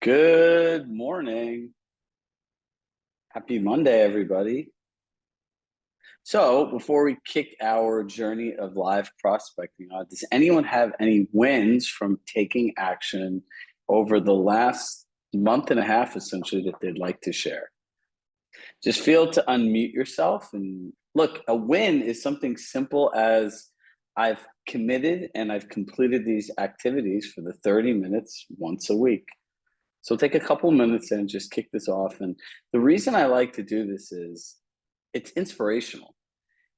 Good morning. Happy Monday, everybody. So, before we kick our journey of live prospecting off, does anyone have any wins from taking action over the last month and a half, essentially, that they'd like to share? Just feel to unmute yourself and look, a win is something simple as I've committed and I've completed these activities for the 30 minutes once a week. So take a couple minutes and just kick this off. And the reason I like to do this is it's inspirational.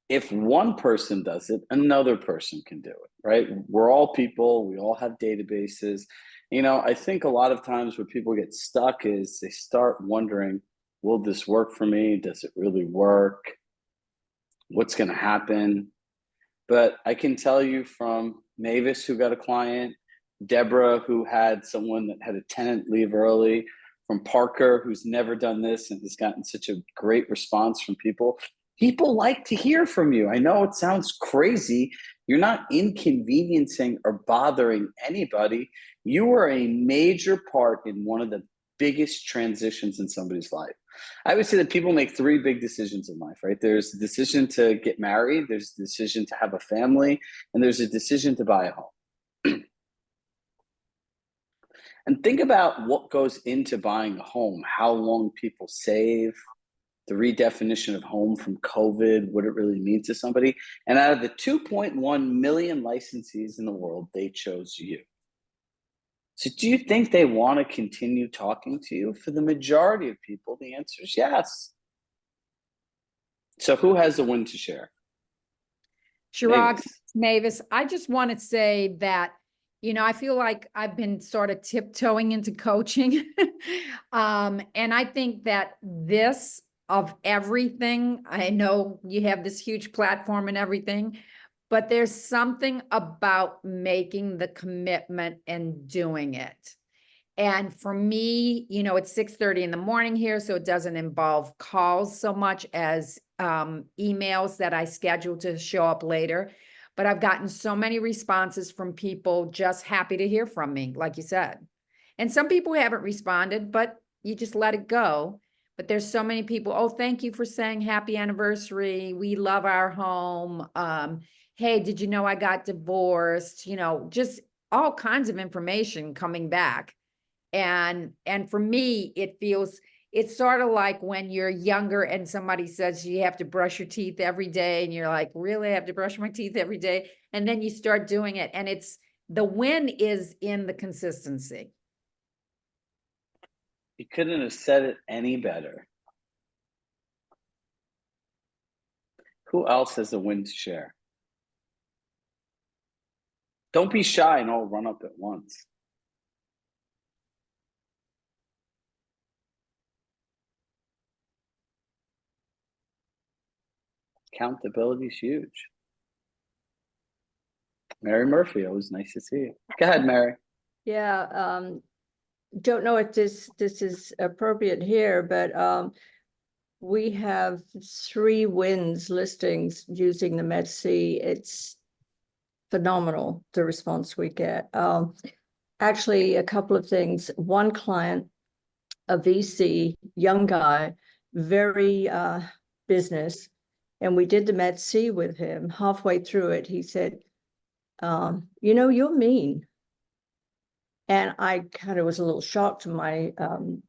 If one person does it, another person can do it, right? We're all people, we all have databases. I think a lot of times where people get stuck is they start wondering, will this work for me? Does it really work? What's going to happen? But I can tell you from Mavis, who got a client, Deborah, who had someone that had a tenant leave early, from Parker, who's never done this and has gotten such a great response from people. People like to hear from you. I know it sounds crazy. You're not inconveniencing or bothering anybody. You are a major part in one of the biggest transitions in somebody's life. I would say that people make three big decisions in life, right? There's the decision to get married, there's the decision to have a family, and there's a decision to buy a home. And think about what goes into buying a home, how long people save, the redefinition of home from COVID, what it really means to somebody. And out of the 2.1 million licensees in the world, they chose you. So do you think they want to continue talking to you? For the majority of people, the answer is yes. So who has a win to share? Chirag, Mavis, I just want to say that I feel like I've been sort of tiptoeing into coaching. And I think that this of everything, I know you have this huge platform and everything, but there's something about making the commitment and doing it. And for me, it's 6:30 in the morning here, so it doesn't involve calls so much as emails that I schedule to show up later. But I've gotten so many responses from people just happy to hear from me, like you said. And some people haven't responded, but you just let it go. But there's so many people, oh, thank you for saying happy anniversary. We love our home. Hey, did you know I got divorced? Just all kinds of information coming back. And for me, it's sort of like when you're younger and somebody says you have to brush your teeth every day and you're like, really, I have to brush my teeth every day? And then you start doing it, and the win is in the consistency. You couldn't have said it any better. Who else has a win to share? Don't be shy and all run up at once. Accountability is huge. Mary Murphy, always nice to see you. Go ahead, Mary. Yeah, don't know if this is appropriate here, but we have 3 wins listings using the MedC. It's phenomenal, the response we get. Actually, a couple of things. One client, a VC, young guy, very business, and we did the MedC with him. Halfway through it, he said, you're mean. And I kind of was a little shocked. My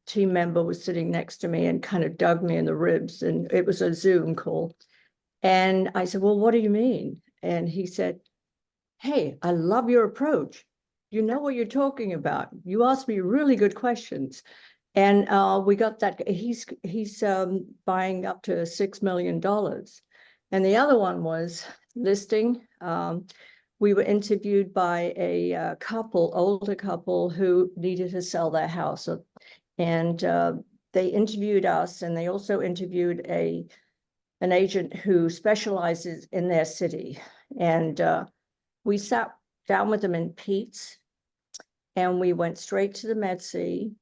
team member was sitting next to me and kind of dug me in the ribs, and it was a Zoom call. And I said, well, what do you mean? And he said, hey, I love your approach. You know what you're talking about. You asked me really good questions. And we got that. He's buying up to $6 million. And the other one was listing. We were interviewed by a older couple who needed to sell their house. And they interviewed us, and they also interviewed an agent who specializes in their city. And we sat down with them in Pete's, and we went straight to the MedC.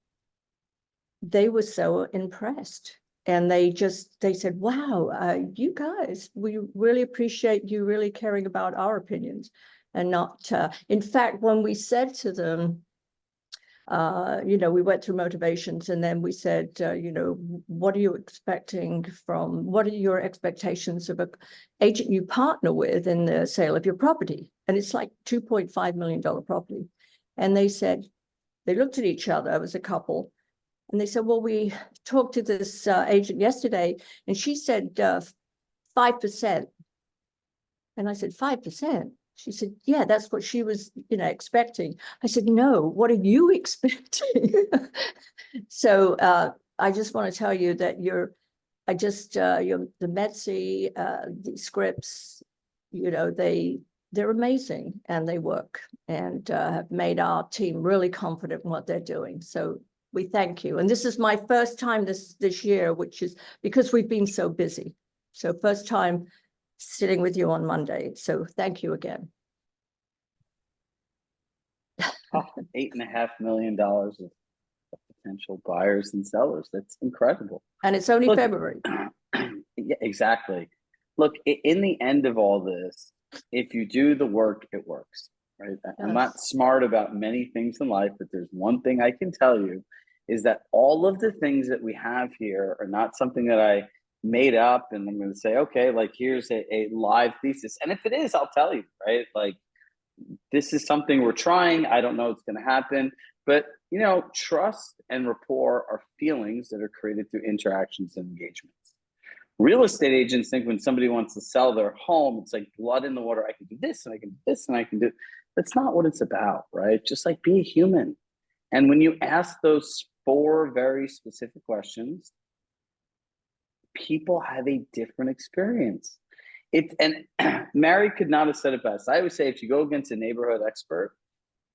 They were so impressed. And they said, wow, you guys, we really appreciate you really caring about our opinions and not, in fact, when we said to them, We went through motivations, and then we said, what are you expecting what are your expectations of an agent you partner with in the sale of your property? And it's like $2.5 million property. And they said, they looked at each other, it was a couple, and they said, well, we talked to this agent yesterday, and she said 5%. And I said, 5%? She said, yeah, that's what she was, expecting. I said, no, what are you expecting? So I just want to tell you that the Metsi, the scripts, they're amazing, and they work, and have made our team really confident in what they're doing. So we thank you. And this is my first time this year, which is because we've been so busy. So first time sitting with you on Monday. So thank you again. $8.5 million of potential buyers and sellers. That's incredible. And it's only February. Yeah, exactly. Look, in the end of all this, if you do the work, it works, right? Yes. I'm not smart about many things in life, but there's one thing I can tell you is that all of the things that we have here are not something that I made up and I'm going to say, okay, like here's a live thesis. And if it is, I'll tell you, right? Like, this is something we're trying. I don't know it's going to happen, but trust and rapport are feelings that are created through interactions and engagements. Real estate agents think when somebody wants to sell their home, it's like blood in the water. I can do this and I can do this and I can do. That's not what it's about, right? Just like be a human. And when you ask those 4 very specific questions, people have a different experience. And Mary could not have said it best. I always say, if you go against a neighborhood expert,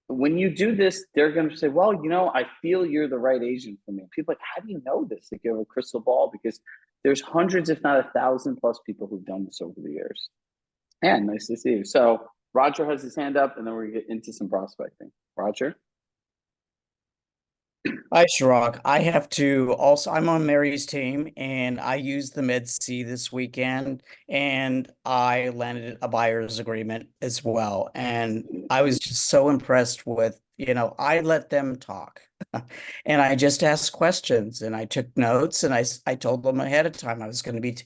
when you do this, they're going to say, well, I feel you're the right agent for me. People are like, how do you know this? Like, you have a crystal ball, because there's hundreds, if not 1,000 plus people who've done this over the years. And nice to see you. So Roger has his hand up, and then we're going to get into some prospecting. Roger? Hi, Chirag. I'm on Mary's team, and I used the Med-C this weekend, and I landed a buyer's agreement as well. And I was just so impressed with, I let them talk and I just asked questions, and I took notes, and I told them ahead of time I was going to be,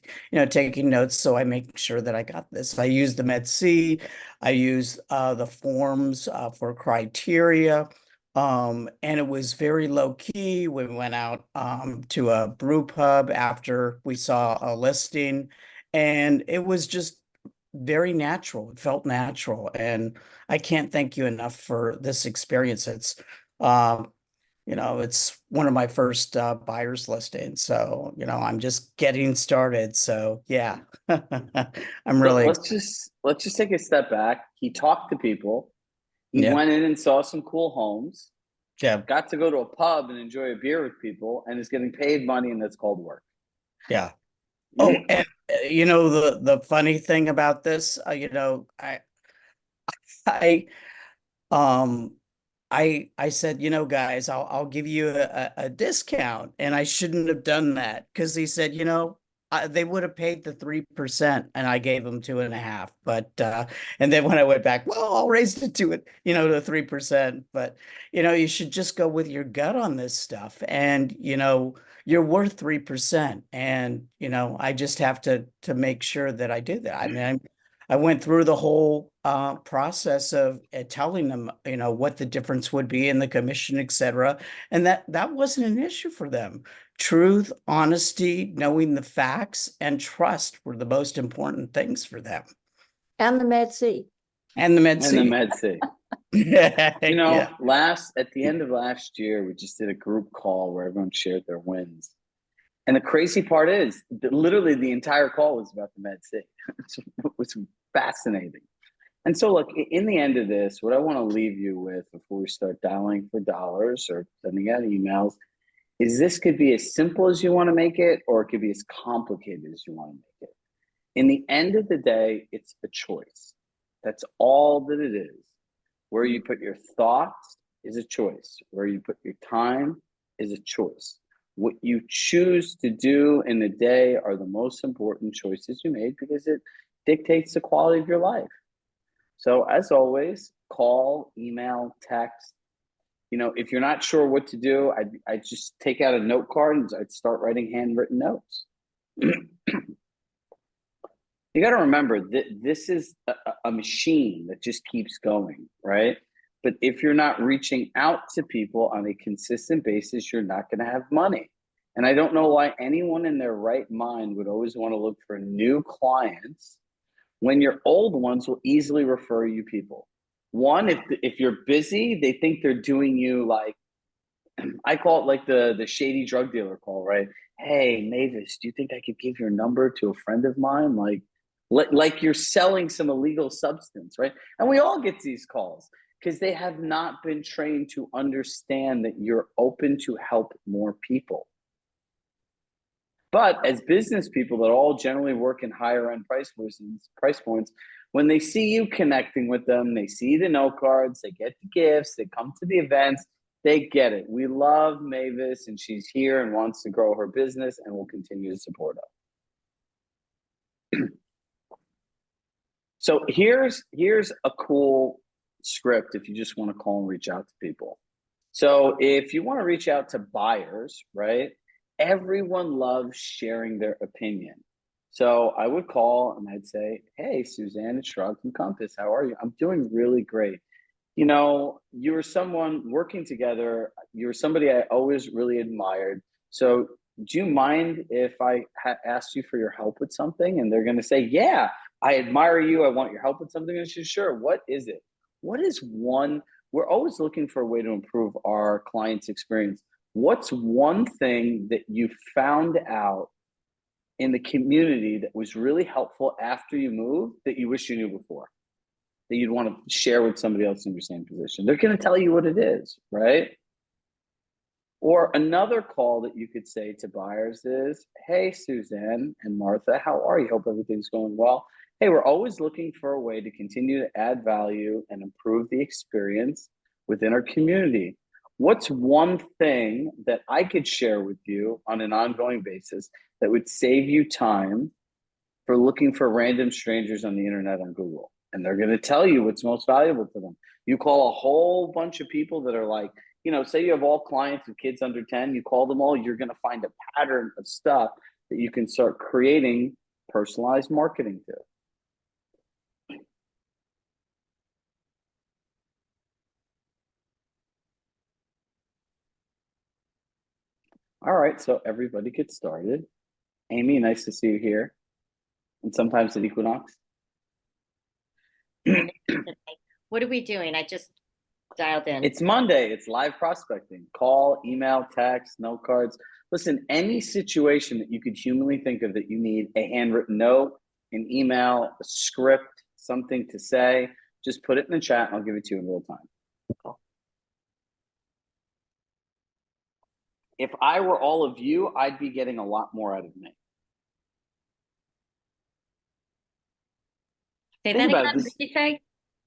taking notes. So I make sure that I got this. I used the Med-C. I used the forms for criteria. And it was very low key. We went out to a brew pub after we saw a listing, and it was just very natural. It felt natural. And I can't thank you enough for this experience. It's one of my first buyer's listings. So, I'm just getting started. So yeah, I'm really let's just take a step back. He talked to people. He went in and saw some cool homes. Yeah. Got to go to a pub and enjoy a beer with people, and is getting paid money, and that's called work. Yeah. Oh, and the funny thing about this, I said, guys, I'll give you a discount, and I shouldn't have done that, because he said, they would have paid the 3%, and I gave them 2.5%. But and then when I went back, well, I'll raise it to 3%. But you should just go with your gut on this stuff, and you're worth 3%, and I just have to make sure that I do that. I mean, I went through the whole process of telling them, what the difference would be in the commission, et cetera. And that wasn't an issue for them. Truth, honesty, knowing the facts, and trust were the most important things for them. And the Med-C. And the Med-C. And the Med-C. Yeah. At the end of last year, we just did a group call where everyone shared their wins. And the crazy part is that literally the entire call was about the Med-C. It was fascinating. And so, look, in the end of this, what I want to leave you with before we start dialing for dollars or sending out emails is this could be as simple as you want to make it, or it could be as complicated as you want to make it. In the end of the day, it's a choice. That's all that it is. Where you put your thoughts is a choice. Where you put your time is a choice. What you choose to do in the day are the most important choices you made, because it dictates the quality of your life. So as always, call, email, text, if you're not sure what to do, I'd just take out a note card and I'd start writing handwritten notes. You got to remember that this is a machine that just keeps going, right? But if you're not reaching out to people on a consistent basis, you're not going to have money. And I don't know why anyone in their right mind would always want to look for new clients when your old ones will easily refer you people. One, if you're busy, they think they're doing you like, I call it like the shady drug dealer call, right? Hey, Mavis, do you think I could give your number to a friend of mine? Like you're selling some illegal substance, right? And we all get these calls because they have not been trained to understand that you're open to help more people. But as business people that all generally work in higher end price points, when they see you connecting with them, they see the note cards, they get the gifts, they come to the events, they get it. We love Mavis and she's here and wants to grow her business and will continue to support her. So here's a cool script if you just want to call and reach out to people. So if you want to reach out to buyers, right? Everyone loves sharing their opinion. So I would call and I'd say, hey, Suzanne, it's Chirag from Compass. How are you? I'm doing really great. You were someone working together. You were somebody I always really admired. So do you mind if I asked you for your help with something? And they're going to say, yeah, I admire you. I want your help with something. And she's sure. What is it? What is one? We're always looking for a way to improve our client's experience. What's one thing that you found out in the community that was really helpful after you moved that you wish you knew before, that you'd want to share with somebody else in your same position? They're going to tell you what it is, right? Or another call that you could say to buyers is, hey, Suzanne and Martha, how are you? Hope everything's going well. Hey, we're always looking for a way to continue to add value and improve the experience within our community. What's one thing that I could share with you on an ongoing basis that would save you time for looking for random strangers on the internet on Google? And they're going to tell you what's most valuable to them. You call a whole bunch of people that are like, say you have all clients with kids under 10, you call them all, you're going to find a pattern of stuff that you can start creating personalized marketing to. All right, so everybody get started. Amy, nice to see you here. And sometimes at Equinox. What are we doing? I just dialed in. It's Monday. It's live prospecting. Call, email, text, note cards. Listen, any situation that you could humanly think of that you need a handwritten note, an email, a script, something to say, just put it in the chat and I'll give it to you in real time. Cool. If I were all of you, I'd be getting a lot more out of me. Say that again. What did you say?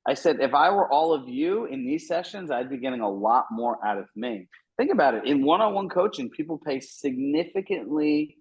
I said, if I were all of you in these sessions, I'd be getting a lot more out of me. Think about it. In one-on-one coaching, people pay significantly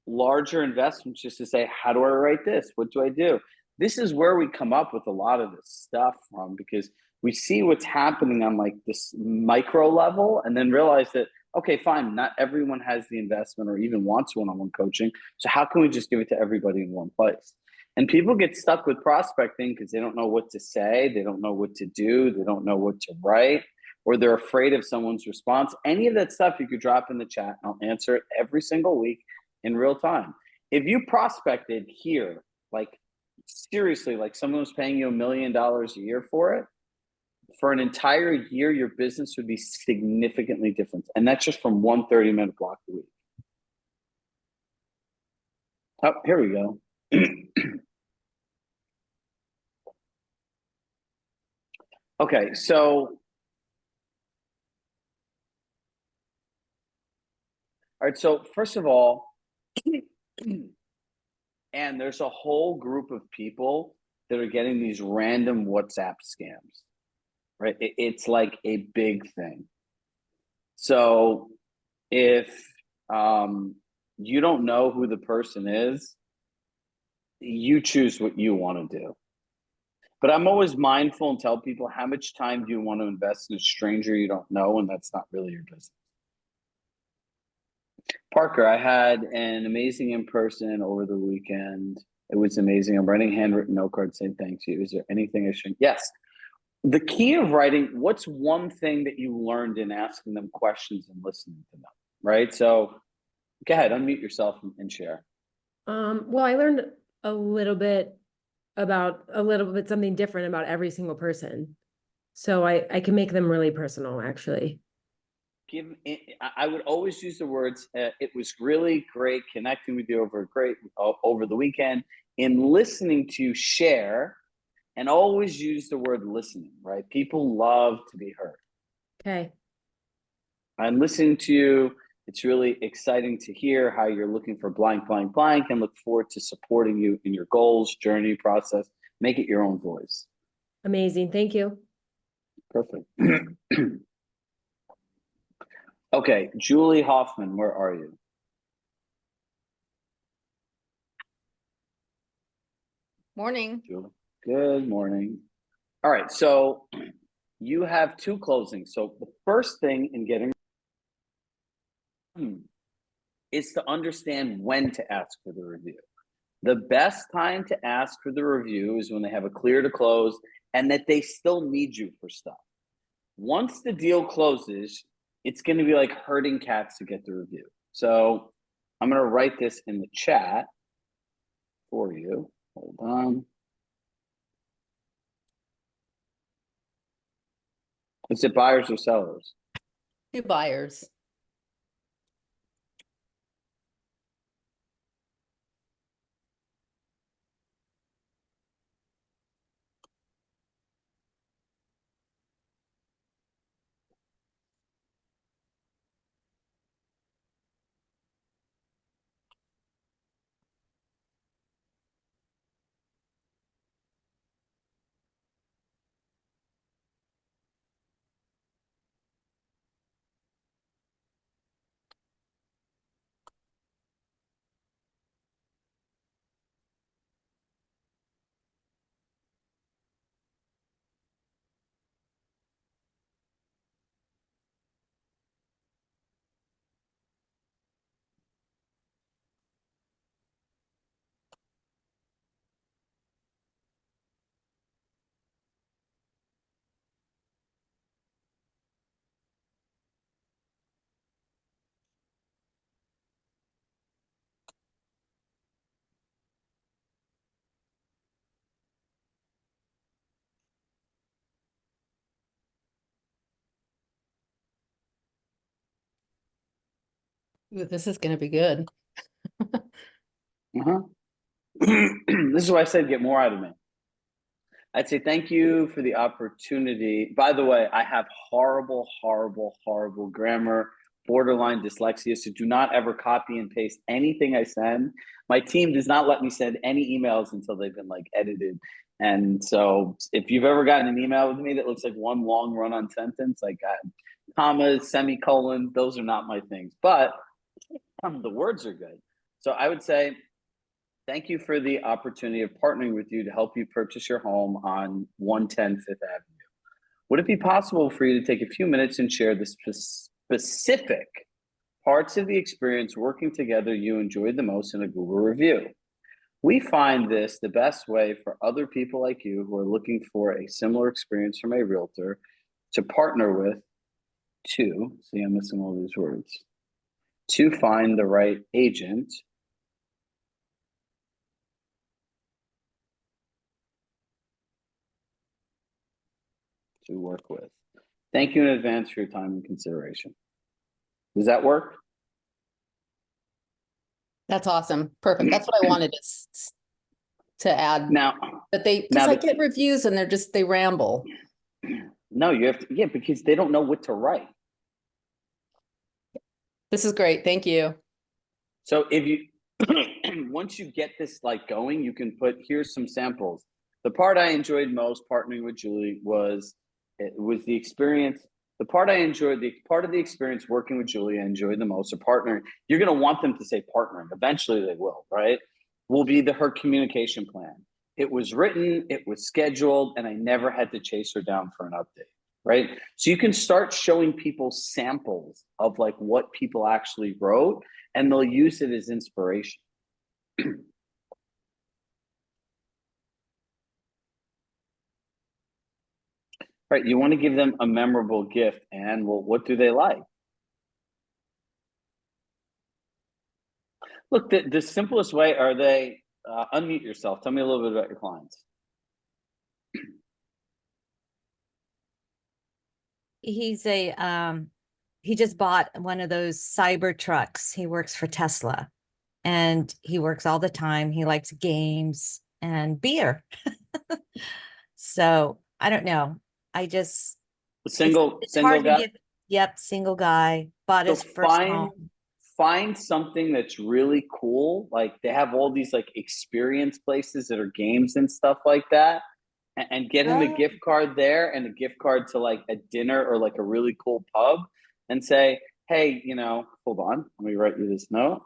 larger investments just to say, how do I write this? What do I do? This is where we come up with a lot of this stuff from, because we see what's happening on like this micro level and then realize that, okay, fine, not everyone has the investment or even wants one-on-one coaching. So how can we just give it to everybody in one place? And people get stuck with prospecting because they don't know what to say. They don't know what to do. They don't know what to write, or they're afraid of someone's response. Any of that stuff you could drop in the chat and I'll answer it every single week in real time. If you prospected here, like seriously, like someone was paying you $1 million a year for it, for an entire year, your business would be significantly different. And that's just from one 30-minute block a week. Oh, here we go. Okay, so all right, so first of all, and there's a whole group of people that are getting these random WhatsApp scams, right? It's like a big thing. So if you don't know who the person is, you choose what you want to do. But I'm always mindful and tell people, how much time do you want to invest in a stranger you don't know? And that's not really your business. Parker, I had an amazing in-person over the weekend. It was amazing. I'm writing a handwritten note card saying thank you. Is there anything I should? Yes. The key of writing, what's one thing that you learned in asking them questions and listening to them, right? So go ahead, unmute yourself and share. Well, I learned a little bit something different about every single person. So I can make them really personal, actually. I would always use the words, it was really great connecting with you over the weekend, in listening to you share, and always use the word listening, right? People love to be heard. Okay. I'm listening to you. It's really exciting to hear how you're looking for blank, blank, blank, and look forward to supporting you in your goals, journey, process. Make it your own voice. Amazing. Thank you. Perfect. Okay, Julie Hoffman, where are you? Morning. Julie. Good morning. All right, so you have two closings. So the first thing in getting is to understand when to ask for the review. The best time to ask for the review is when they have a clear to close and that they still need you for stuff. Once the deal closes, it's going to be like herding cats to get the review. So I'm going to write this in the chat for you. Hold on. Is it buyers or sellers? Two buyers. Ooh, this is going to be good. This is why I said get more out of me. I'd say thank you for the opportunity. By the way, I have horrible, horrible, horrible grammar, borderline dyslexia. So do not ever copy and paste anything I send. My team does not let me send any emails until they've been like edited. And so if you've ever gotten an email with me that looks like one long run-on sentence, like commas, semicolon, those are not my things. But the words are good. So I would say, thank you for the opportunity of partnering with you to help you purchase your home on 110 Fifth Avenue. Would it be possible for you to take a few minutes and share the specific parts of the experience working together you enjoyed the most in a Google review? We find this the best way for other people like you who are looking for a similar experience from a realtor to partner with to, see, I'm missing all these words, to find the right agent to work with. Thank you in advance for your time and consideration. Does that work? That's awesome. Perfect. That's what I wanted to add. Now, But because I get reviews and they ramble. No, you have to, yeah, because they don't know what to write. This is great. Thank you. So if you, once you get this like going, you can put, here's some samples. The part I enjoyed most partnering with Julie was the experience. The part I enjoyed, the part of the experience working with Julie I enjoyed the most, or partnering, you're going to want them to say partnering. Eventually they will, right? Will be her communication plan. it was written, it was scheduled, and I never had to chase her down for an update, right? So you can start showing people samples of like what people actually wrote, and they'll use it as inspiration. Right, you want to give them a memorable gift, and well, what do they like? Look, the simplest way, are they, unmute yourself. Tell me a little bit about your clients. He's he just bought one of those cyber trucks. He works for Tesla and he works all the time. He likes games and beer. So I don't know. I just, it's hard to guy. get, yep, single guy, bought his first home. Find something that's really cool. Like they have all these like experience places that are games and stuff like that, and get him a gift card there and a gift card to like a dinner or like a really cool pub, and say, hey, you know, hold on, let me write you this note.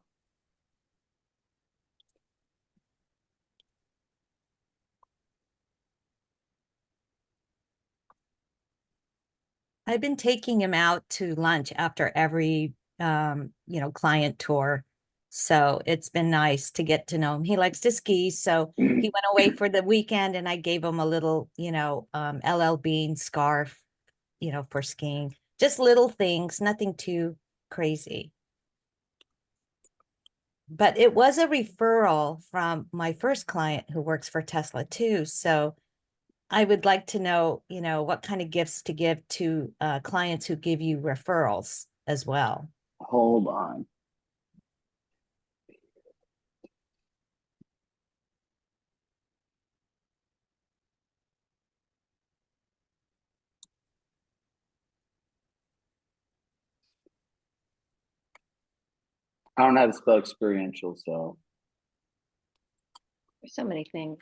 I've been taking him out to lunch after every you know, client tour. So it's been nice to get to know him. He likes to ski. So he went away for the weekend and I gave him a little, you know, LL Bean scarf, you know, for skiing. Just little things, nothing too crazy. But it was a referral from my first client who works for Tesla too. So I would like to know, you know, what kind of gifts to give to clients who give you referrals as well. Hold on. I don't know how to spell experiential, so. There's so many things.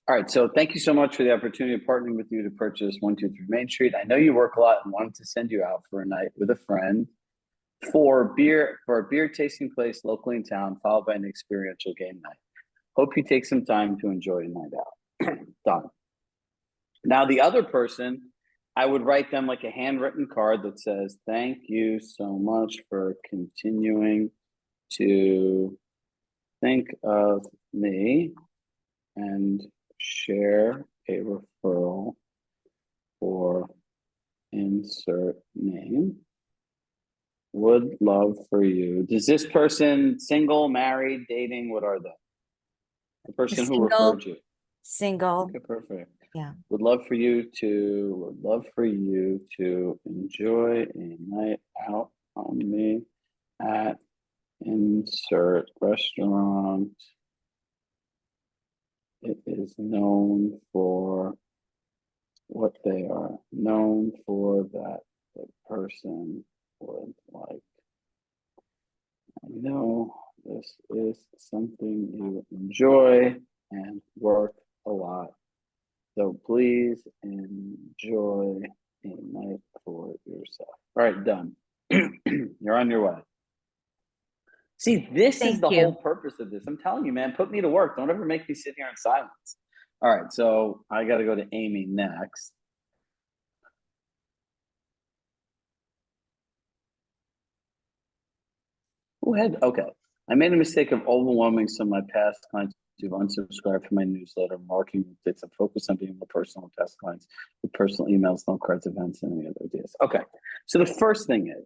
All right, so thank you so much for the opportunity of partnering with you to purchase 123 Main Street. I know you work a lot and wanted to send you out for a night with a friend for a beer tasting place locally in town, followed by an experiential game night. Hope you take some time to enjoy a night out. Done. Now, the other person, I would write them like a handwritten card that says, thank you so much for continuing to think of me and share a referral for insert name. Would love for you. Is this person single, married, dating? What are they? The person who referred you. Single. Okay, perfect. Yeah. Would love for you to enjoy a night out on me at insert restaurant. It is known for what they are known for that the person would like. I know this is something you enjoy and work a lot. So please enjoy a night for yourself. All right, done. You're on your way. See, this is the whole purpose of this. I'm telling you, man, put me to work. Don't ever make me sit here in silence. All right, so I got to go to Amy next. Go ahead. Okay. I made a mistake of overwhelming some of my past clients who've unsubscribed from my newsletter, marketing updates. I focus on being more personal with past clients with personal emails, no cards, events, and any other ideas. Okay. So the first thing is,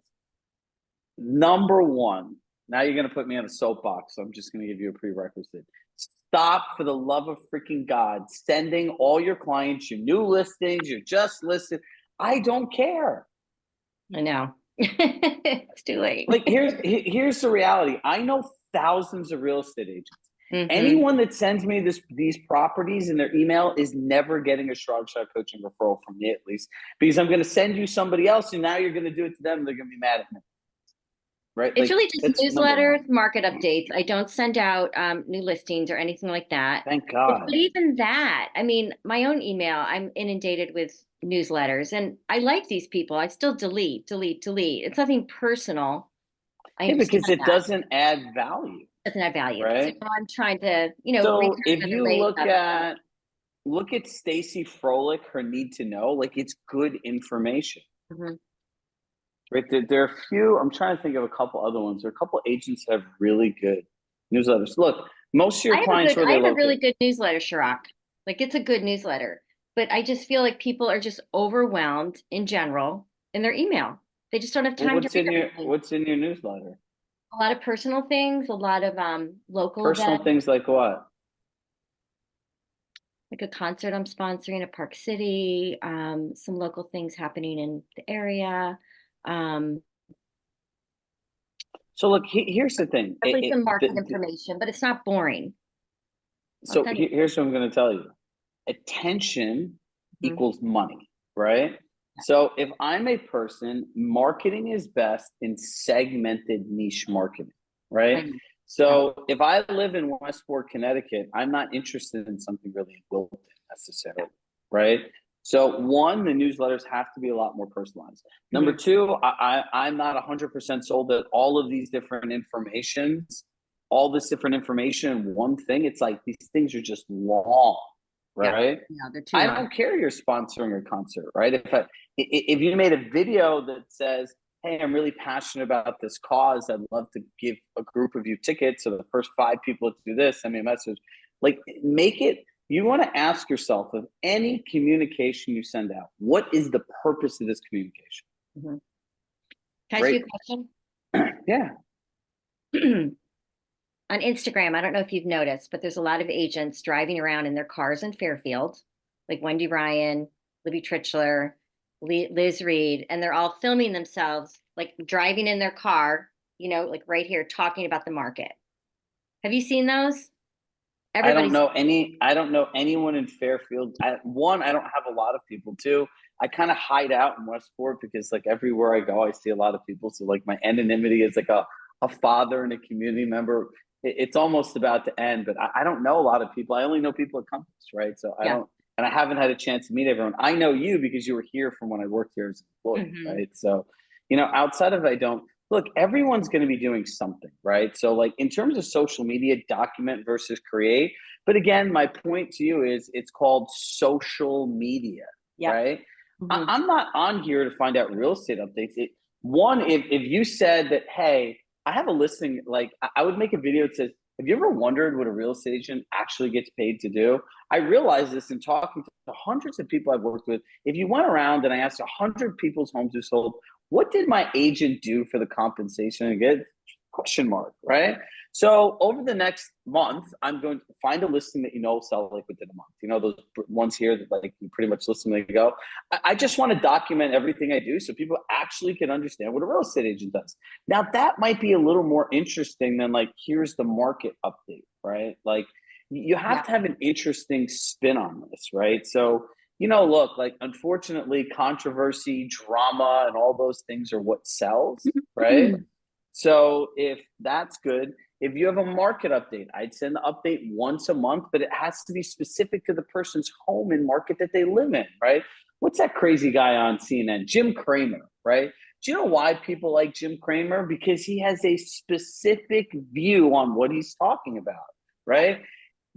number one, now you're going to put me on a soapbox, so I'm just going to give you a prerequisite. Stop, for the love of freaking God, sending all your clients your new listings, your just listed. I don't care. I know. It's too late. Like here's the reality. I know thousands of real estate agents. Mm-hmm. Anyone that sends me these properties in their email is never getting a Chirag Shah Coaching referral from me, at least, because I'm going to send you somebody else, and now you're going to do it to them. And they're going to be mad at me. right? It's Like, really just that's number one. newsletters, market updates. I don't send out new listings or anything like that. Thank But God. even that, I mean, my own email, I'm inundated with newsletters, and I like these people. I still delete. It's nothing personal. I Yeah, understand because it that. doesn't add value, Doesn't have value. right? So I'm trying to, So return if to the you race look at Stacy Froelich, her need to know, like, it's good information. Mhm. Right. There are a few, I'm trying to think of a couple other ones. There are a couple agents that have really good newsletters. Look, most of your clients, where I they have a really locate. good newsletter, Chirag. Like it's a good newsletter, but I just feel like people are just overwhelmed in general in their email. They just don't have Well, time to read everything. what's in your newsletter? A lot of personal things, a lot of local Personal events, things like what? like a concert I'm sponsoring at Park City, some local things happening in the area. So look, here's the thing. Definitely some market information, but it's not boring. So here's what I'm going to tell you. Attention Mhm. equals money, right? So if I'm a person, marketing is best in segmented niche marketing, right? Right. So if I live in Westport, Connecticut, I'm not interested in something really in Wilton necessarily, right? So one, the newsletters have to be a lot more personalized. Number two, I'm not 100% sold that all of these different informations, all this different information in one thing. It's like these things are just long, right? Yeah, they're too I long. don't care you're sponsoring a concert, right? If you made a video that says, hey, I'm really passionate about this cause, I'd love to give a group of you tickets, so the first 5 people to do this, send me a message. Like, make it, you want to ask yourself, of any communication you send out, what is the purpose of this communication? Can I ask you a question? Yeah. On Instagram, I don't know if you've noticed, but there's a lot of agents driving around in their cars in Fairfield, like Wendy Ryan, Libby Tritchler, Liz Reed, and they're all filming themselves, like driving in their car, like right here, talking about the market. Have you seen those? I don't know anyone in Fairfield. One, I don't have a lot of people. Two, I kind of hide out in Westport because, like, everywhere I go, I see a lot of people. So, like, my anonymity is like a father and a community member. It's almost about to end, but I don't know a lot of people. I only know people at Compass, right? So I don't, and I haven't had a chance to meet everyone. I know you because you were here from when I worked here as an employee, right? So, outside of, I don't. Look, everyone's going to be doing something, right? So, like, in terms of social media, document versus create. But again, my point to you is it's called social media, right? I'm not on here to find out real estate updates. If you said that, hey, I have a listing, like, I would make a video that says, have you ever wondered what a real estate agent actually gets paid to do? I realized this in talking to hundreds of people I've worked with. If you went around and I asked 100 people's homes who sold, what did my agent do for the compensation? And get question mark, right? So over the next month, I'm going to find a listing that will sell like within a month. Those ones here that, like, you pretty much listen and go. I just want to document everything I do so people actually can understand what a real estate agent does. Now, that might be a little more interesting than, like, here's the market update, right? Like, you have to have an interesting spin on this, right? So, look, like, unfortunately, controversy, drama, and all those things are what sells, right? So if that's good, if you have a market update, I'd send the update once a month, but it has to be specific to the person's home and market that they live in, right? What's that crazy guy on CNN? Jim Cramer, right? Do you know why people like Jim Cramer? Because he has a specific view on what he's talking about, right?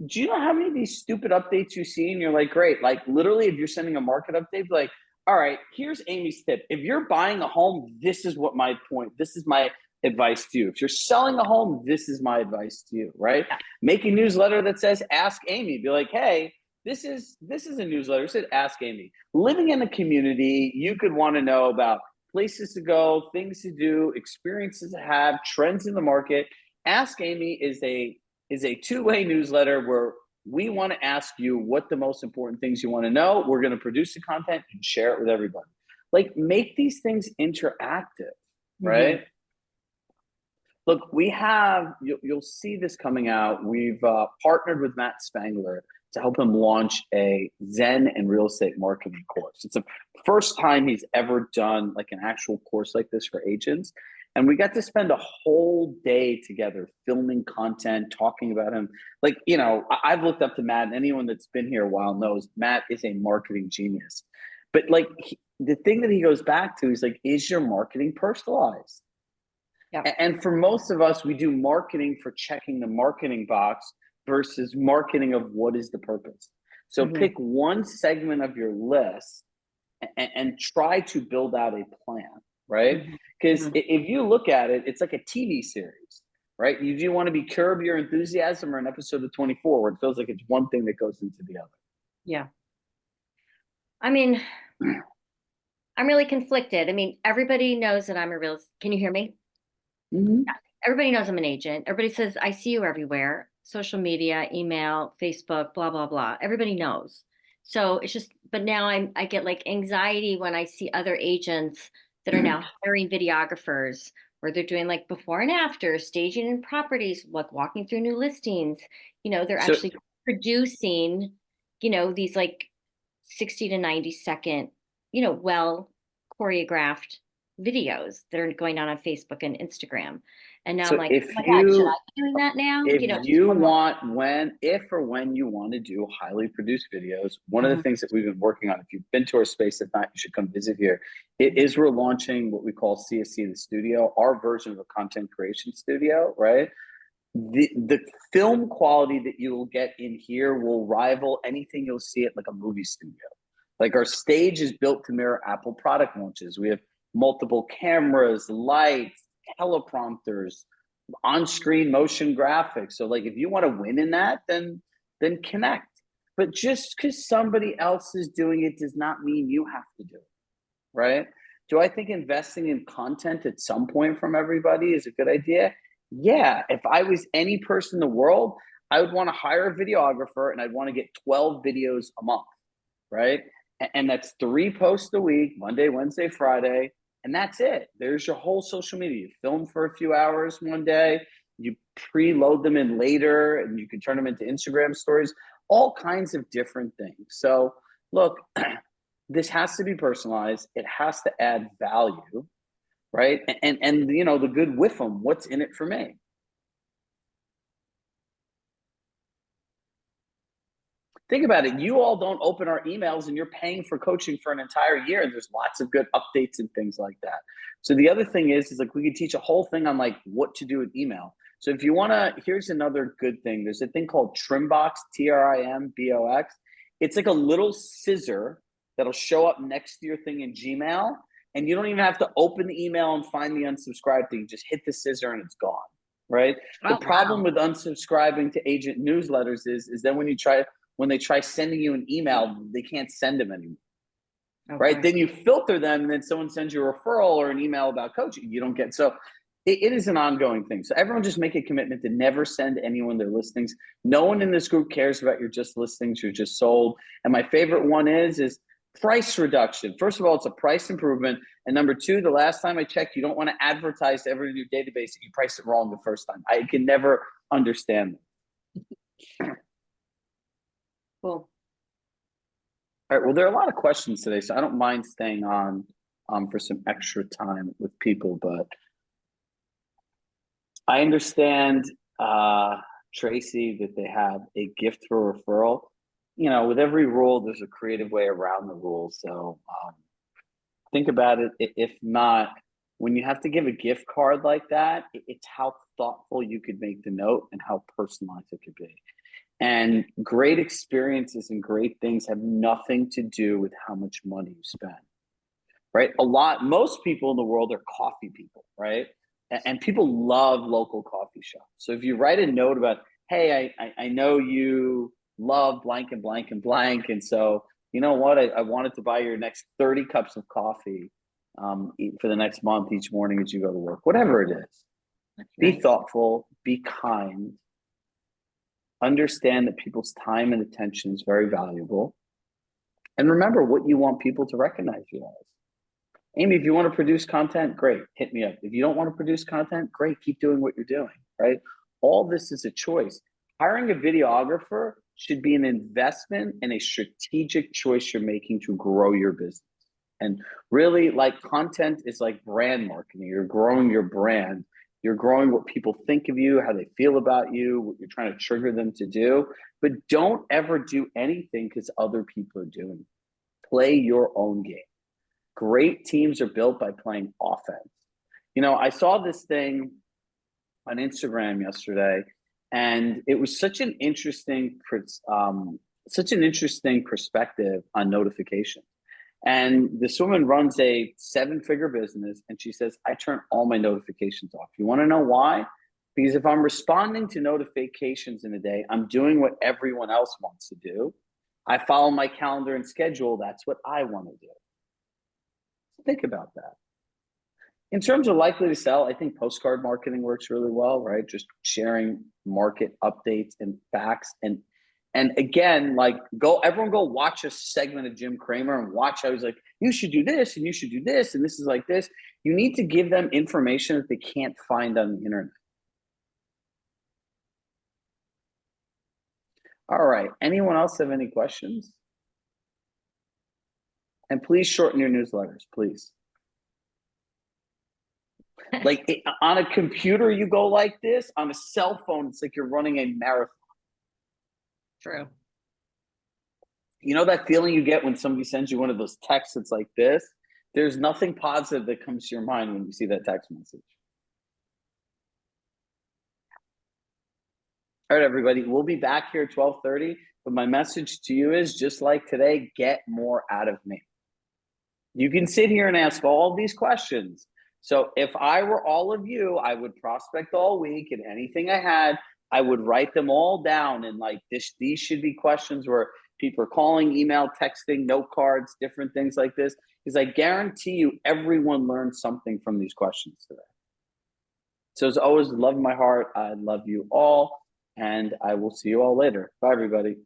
Do you know how many of these stupid updates you see and you're like, great, like, literally, if you're sending a market update, like, all right, here's Amy's tip. If you're buying a home, this is my advice to you. If you're selling a home, this is my advice to you, right? Make a newsletter that says, ask Amy. Be like, hey, this is a newsletter. It said, ask Amy. Living in a community, you could want to know about places to go, things to do, experiences to have, trends in the market. Ask Amy is a two-way newsletter where we want to ask you what the most important things you want to know. We're going to produce the content and share it with everybody. Like, make these things interactive, right? Look, you'll see this coming out. We've partnered with Matt Spangler to help him launch a Zen and real estate marketing course. It's the first time he's ever done, like, an actual course like this for agents. And we got to spend a whole day together filming content, talking about him. Like, you know, I've looked up to Matt, and anyone that's been here a while knows Matt is a marketing genius. But like the thing that he goes back to is like, is your marketing personalized? Yep. And for most of us, we do marketing for checking the marketing box versus marketing of what is the purpose. So pick one segment of your list and try to build out a plan, right? Because if you look at it, it's like a TV series, right? You do want to be Curb Your Enthusiasm or an episode of 24 where it feels like it's one thing that goes into the other. Yeah. I mean, I'm really conflicted. I mean, everybody knows that I'm a real, can you hear me? Everybody knows I'm an agent. Everybody says, I see you everywhere. Social media, email, Facebook, blah, blah, blah. Everybody knows. So it's just, but now I get like anxiety when I see other agents that are now hiring videographers where they're doing like before and after, staging in properties, like walking through new listings. You know, they're actually producing, you know, these like 60 to 90-second, you know, well choreographed videos that are going on Facebook and Instagram. And now I'm like, if oh my God, should I be doing that now? If you know, you want, if or when you want to do highly produced videos, one of the things that we've been working on, if you've been to our space, if not, you should come visit here, is we're launching what we call CSC the Studio, our version of a content creation studio, right? The film quality that you will get in here will rival anything you'll see at like a movie studio. Like our stage is built to mirror Apple product launches. We have multiple cameras, lights, teleprompters, on-screen motion graphics. So like if you want to win in that, then connect. But just because somebody else is doing it does not mean you have to do it, right? Do I think investing in content at some point from everybody is a good idea? Yeah. If I was any person in the world, I would want to hire a videographer and I'd want to get 12 videos a month, right? And that's 3 posts a week, Monday, Wednesday, Friday. And that's it. There's your whole social media. You film for a few hours one day, you preload them in later, and you can turn them into Instagram stories, all kinds of different things. So look, this has to be personalized. It has to add value, right? And you know, the good with them, what's in it for me? Think about it. You all don't open our emails and you're paying for coaching for an entire year. And there's lots of good updates and things like that. So the other thing is like we could teach a whole thing on like what to do with email. So if you want to, here's another good thing. There's a thing called Trimbox, Trimbox. It's like a little scissor that'll show up next to your thing in Gmail. And you don't even have to open the email and find the unsubscribe thing. Just hit the scissor and it's gone, right? The problem with unsubscribing to agent newsletters is then when they try sending you an email, they can't send them anymore, right? Then you filter them, and then someone sends you a referral or an email about coaching. You don't get, so it is an ongoing thing. So everyone just make a commitment to never send anyone their listings. No one in this group cares about your just listings, you're just sold. And my favorite one is price reduction. First of all, it's a price improvement. And number 2, the last time I checked, you don't want to advertise to everyone in your database that you priced it wrong the first time. I can never understand that. Cool. All right. Well, there are a lot of questions today, so I don't mind staying on for some extra time with people, but I understand, Tracy, that they have a gift for referral. You know, with every rule, there's a creative way around the rule. So think about it. If not, when you have to give a gift card like that, it's how thoughtful you could make the note and how personalized it could be. And great experiences and great things have nothing to do with how much money you spend, right? Most people in the world are coffee people, right? And people love local coffee shops. So if you write a note about, hey, I know you love blank and blank and blank. And so, you know what? I wanted to buy your next 30 cups of coffee for the next month each morning as you go to work, whatever it is. That's be nice. thoughtful, be kind. Understand that people's time and attention is very valuable. And remember what you want people to recognize you as. Amy, if you want to produce content, great, hit me up. If you don't want to produce content, great, keep doing what you're doing, right? All this is a choice. Hiring a videographer should be an investment and a strategic choice you're making to grow your business. And really, like, content is like brand marketing. You're growing your brand. You're growing what people think of you, how they feel about you, what you're trying to trigger them to do. But don't ever do anything because other people are doing it. Play your own game. Great teams are built by playing offense. You know, I saw this thing on Instagram yesterday, and it was such an interesting perspective on notifications. And this woman runs a 7-figure business, and she says, I turn all my notifications off. You want to know why? Because if I'm responding to notifications in a day, I'm doing what everyone else wants to do. I follow my calendar and schedule. That's what I want to do. Think about that. In terms of likely to sell, I think postcard marketing works really well, right? Just sharing market updates and facts. And again, like, everyone go watch a segment of Jim Cramer and watch how he's like, you should do this and you should do this and this is like this. You need to give them information that they can't find on the internet. All right. Anyone else have any questions? And please shorten your newsletters, please. Like, on a computer, you go like this. On a cell phone, it's like you're running a marathon. True. You know that feeling you get when somebody sends you one of those texts that's like this? There's nothing positive that comes to your mind when you see that text message. All right, everybody, we'll be back here at 12:30. But my message to you is, just like today, get more out of me. You can sit here and ask all these questions. So if I were all of you, I would prospect all week, and anything I had, I would write them all down. And like this, these should be questions where people are calling, email, texting, note cards, different things like this. Because I guarantee you, everyone learned something from these questions today. So as always, love in my heart, I love you all, and I will see you all later. Bye, everybody.